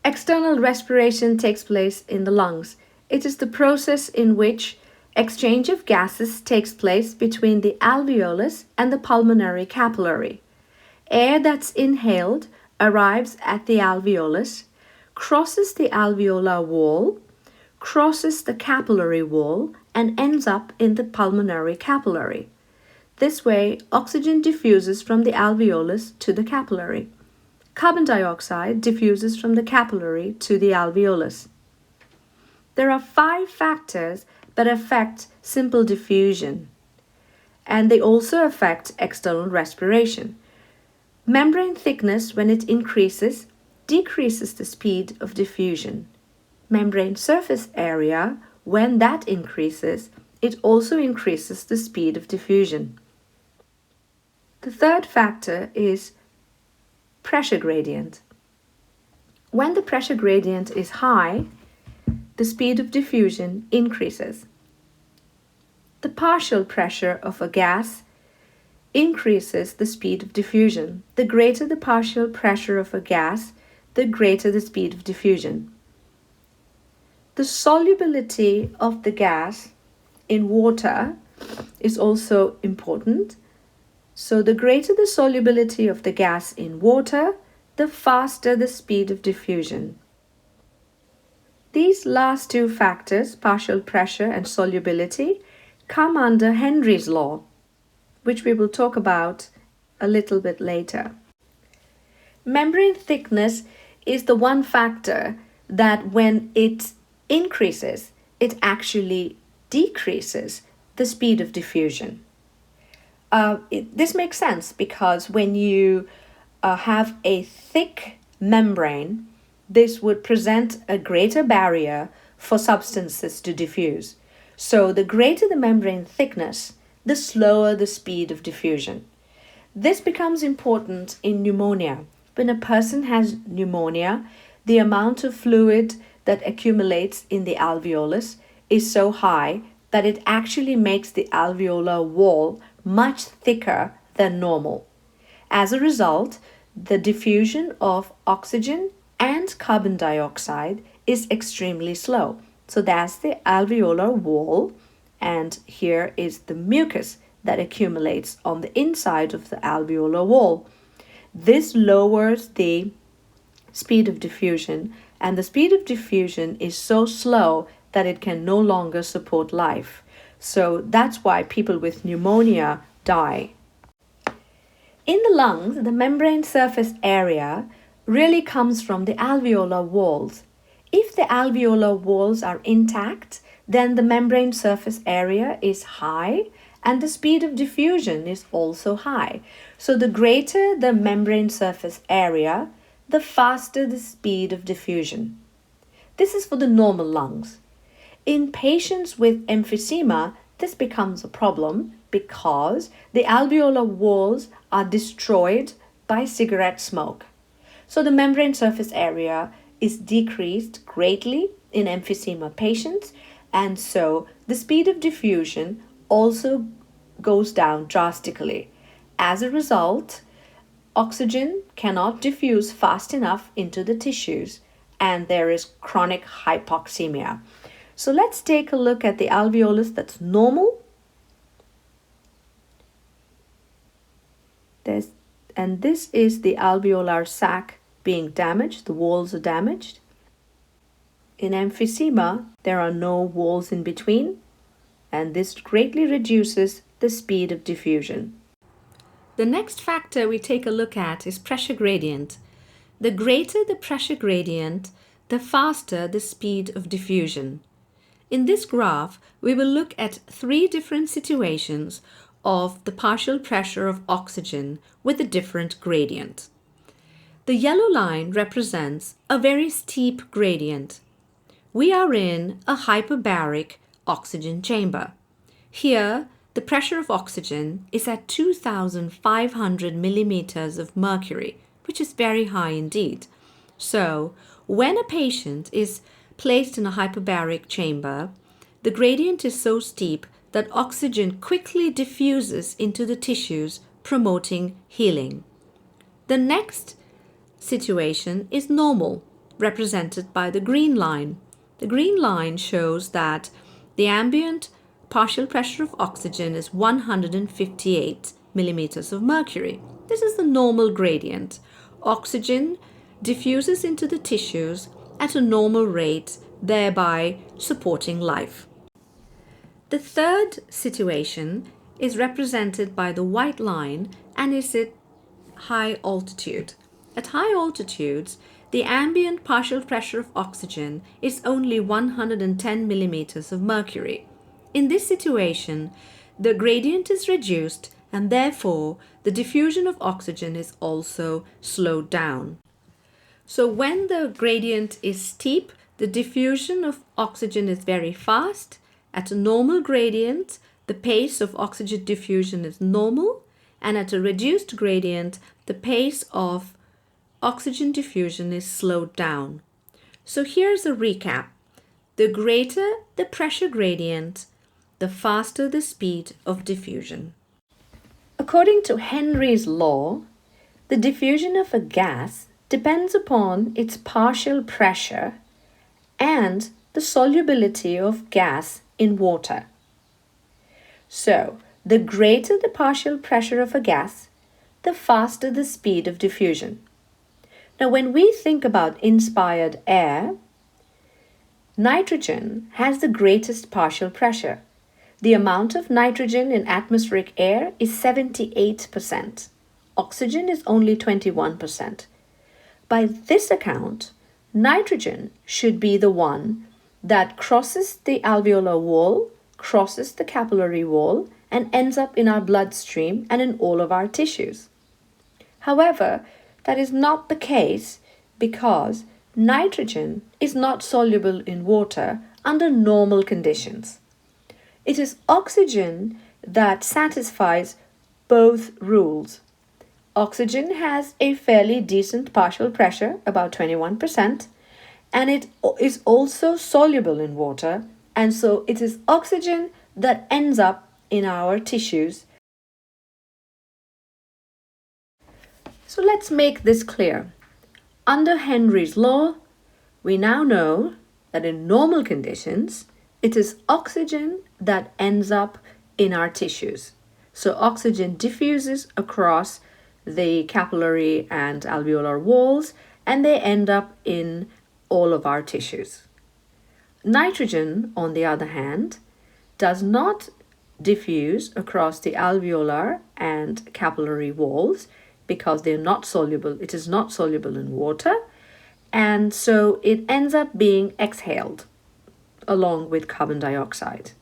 External respiration takes place in the lungs. It is the process in which exchange of gases takes place between the alveolus and the pulmonary capillary. Air that's inhaled arrives at the alveolus, crosses the alveolar wall, crosses the capillary wall, and ends up in the pulmonary capillary. This way, oxygen diffuses from the alveolus to the capillary. Carbon dioxide diffuses from the capillary to the alveolus. There are 5 factors that affect simple diffusion, and they also affect external respiration. Membrane thickness, when it increases, decreases the speed of diffusion. Membrane surface area, when that increases, it also increases the speed of diffusion. The third factor is pressure gradient. When the pressure gradient is high, the speed of diffusion increases. The partial pressure of a gas increases the speed of diffusion. The greater the partial pressure of a gas, the greater the speed of diffusion. The solubility of the gas in water is also important. So the greater the solubility of the gas in water, the faster the speed of diffusion. These last 2 factors, partial pressure and solubility, come under Henry's law, which we will talk about a little bit later. Membrane thickness is the one factor that when it increases, it actually decreases the speed of diffusion. This makes sense because when you have a thick membrane, this would present a greater barrier for substances to diffuse. So the greater the membrane thickness, the slower the speed of diffusion. This becomes important in pneumonia. When a person has pneumonia, the amount of fluid that accumulates in the alveolus is so high that it actually makes the alveolar wall much thicker than normal. As a result, the diffusion of oxygen and carbon dioxide is extremely slow. So that's the alveolar wall, and here is the mucus that accumulates on the inside of the alveolar wall. This lowers the speed of diffusion, and the speed of diffusion is so slow that it can no longer support life. So that's why people with pneumonia die. In the lungs, the membrane surface area really comes from the alveolar walls. If the alveolar walls are intact, then the membrane surface area is high and the speed of diffusion is also high. So the greater the membrane surface area, the faster the speed of diffusion. This is for the normal lungs. In patients with emphysema, this becomes a problem because the alveolar walls are destroyed by cigarette smoke. So the membrane surface area is decreased greatly in emphysema patients, and so the speed of diffusion also goes down drastically. As a result, oxygen cannot diffuse fast enough into the tissues, and there is chronic hypoxemia. So let's take a look at the alveolus that's normal. And this is the alveolar sac being damaged. The walls are damaged. In emphysema, there are no walls in between, and this greatly reduces the speed of diffusion. The next factor we take a look at is pressure gradient. The greater the pressure gradient, the faster the speed of diffusion. In this graph, we will look at 3 different situations of the partial pressure of oxygen with a different gradient. The yellow line represents a very steep gradient. We are in a hyperbaric oxygen chamber. Here, the pressure of oxygen is at 2,500 millimeters of mercury, which is very high indeed. So, when a patient is placed in a hyperbaric chamber, the gradient is so steep that oxygen quickly diffuses into the tissues, promoting healing. The next situation is normal, represented by the green line. The green line shows that the ambient partial pressure of oxygen is 158 millimeters of mercury. This is the normal gradient. Oxygen diffuses into the tissues at a normal rate, thereby supporting life. The third situation is represented by the white line and is at high altitude. At high altitudes, the ambient partial pressure of oxygen is only 110 millimeters of mercury. In this situation, the gradient is reduced and therefore the diffusion of oxygen is also slowed down. So when the gradient is steep, the diffusion of oxygen is very fast. At a normal gradient, the pace of oxygen diffusion is normal, and at a reduced gradient, the pace of oxygen diffusion is slowed down. So here's a recap. The greater the pressure gradient, the faster the speed of diffusion. According to Henry's law, the diffusion of a gas depends upon its partial pressure and the solubility of gas in water. So, the greater the partial pressure of a gas, the faster the speed of diffusion. Now, when we think about inspired air, nitrogen has the greatest partial pressure. The amount of nitrogen in atmospheric air is 78%. Oxygen is only 21%. By this account, nitrogen should be the one that crosses the alveolar wall, crosses the capillary wall, and ends up in our bloodstream and in all of our tissues. However, that is not the case because nitrogen is not soluble in water under normal conditions. It is oxygen that satisfies both rules. Oxygen has a fairly decent partial pressure, about 21%, and it is also soluble in water, and so it is oxygen that ends up in our tissues. So let's make this clear. Under Henry's law, we now know that in normal conditions, it is oxygen that ends up in our tissues. So oxygen diffuses across the capillary and alveolar walls, and they end up in all of our tissues. Nitrogen, on the other hand, does not diffuse across the alveolar and capillary walls because they're not soluble. It is not soluble in water, and so it ends up being exhaled along with carbon dioxide.